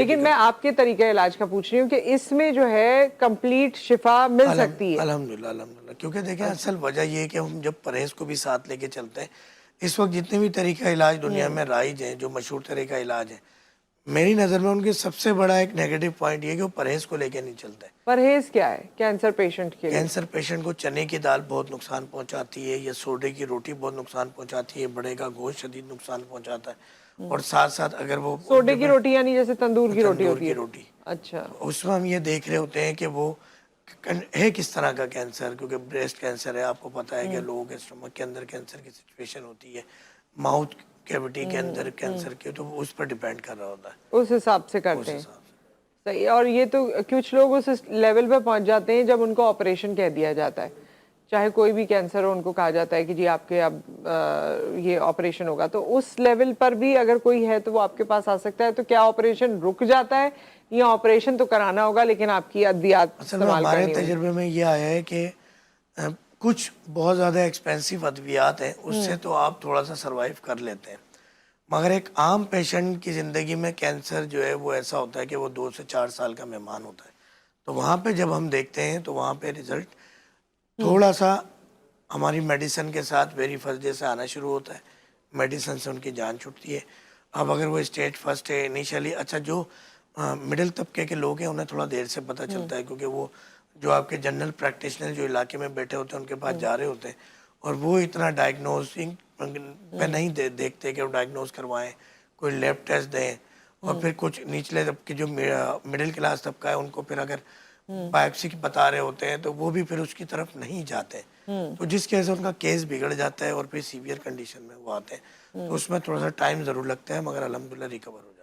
लेकिन मैं आपके तरीके इलाज का पूछ रही हूँ कि इसमें जो है कंप्लीट शिफा मिल सकती है। अल्हम्दुलिल्लाह अल्हम्दुलिल्लाह, क्योंकि देखिए असल वजह ये है कि हम जब परहेज़ को भी साथ लेके चलते हैं, इस वक्त जितने भी तरीका इलाज दुनिया में राइज हैं, जो मशहूर तरीका इलाज है, मेरी नज़र में उनके सबसे बड़ा एक नेगेटिव पॉइंट ये है कि वो परहेज़ को लेके नहीं चलते। परहेज क्या है कैंसर पेशेंट के लिए? कैंसर पेशेंट को चने की दाल बहुत नुकसान पहुंचाती है, या सोडे की रोटी बहुत नुकसान पहुंचाती है, बड़े का गोश्त शदीद नुकसान पहुंचाता है। और साथ साथ अगर वो सोडे की रोटी यानी जैसे तंदूर की रोटी तंदूर होती की है? रोटी, अच्छा। तो उसमें हम ये देख रहे होते हैं कि वो है किस तरह का कैंसर, क्योंकि ब्रेस्ट कैंसर है, आपको पता है कि लोगों के स्टमक के अंदर कैंसर की सिचुएशन होती है, माउथ कैविटी के अंदर कैंसर की, तो उस पर डिपेंड कर रहा होता है उस हिसाब से उस करते हैं। हिसाब से। सही। और ये तो कुछ लोग उस लेवल पे पहुंच जाते हैं जब उनको ऑपरेशन कह दिया जाता है, चाहे कोई भी कैंसर हो, उनको कहा जाता है कि जी आपके अब ये ऑपरेशन होगा। तो उस लेवल पर भी अगर कोई है तो वो आपके पास आ सकता है। तो क्या ऑपरेशन रुक जाता है या ऑपरेशन तो कराना होगा लेकिन आपकी अद्वियात असल में इस्तेमाल हमारे करनी होगी? तजुर्बे में ये आया है कि कुछ बहुत ज़्यादा एक्सपेंसिव अद्वियात हैं, उससे तो आप थोड़ा सा सरवाइव कर लेते हैं, मगर एक आम पेशेंट की ज़िंदगी में कैंसर जो है वो ऐसा होता है कि वो 2 से 4 साल का मेहमान होता है। तो वहाँ पे जब हम देखते हैं तो वहाँ पे रिज़ल्ट थोड़ा सा हमारी मेडिसिन के साथ वेरी फर्स्ट डे से आना शुरू होता है, मेडिसिन से उनकी जान छूटती है। अब अगर वो स्टेज फर्स्ट है इनिशियली, अच्छा जो मिडिल तबके के लोग हैं उन्हें थोड़ा देर से पता चलता है, क्योंकि वो जो आपके जनरल प्रैक्टिशनर जो इलाके में बैठे होते हैं उनके पास जा रहे होते हैं, और वो इतना डायग्नोसिंग पे नहीं देखते कि वो डायग्नोज करवाएं, कोई लैब टेस्ट दें, और फिर कुछ निचले तबके जो मिडिल क्लास तबका है उनको फिर अगर बायोप्सी की बता रहे होते हैं तो वो भी फिर उसकी तरफ नहीं जाते, तो जिसकी वजह से उनका केस बिगड़ जाता है और फिर सीवियर कंडीशन में वो आते हैं। तो उसमें थोड़ा सा टाइम ज़रूर लगता है, मगर अल्हम्दुलिल्लाह रिकवर हो जाता है।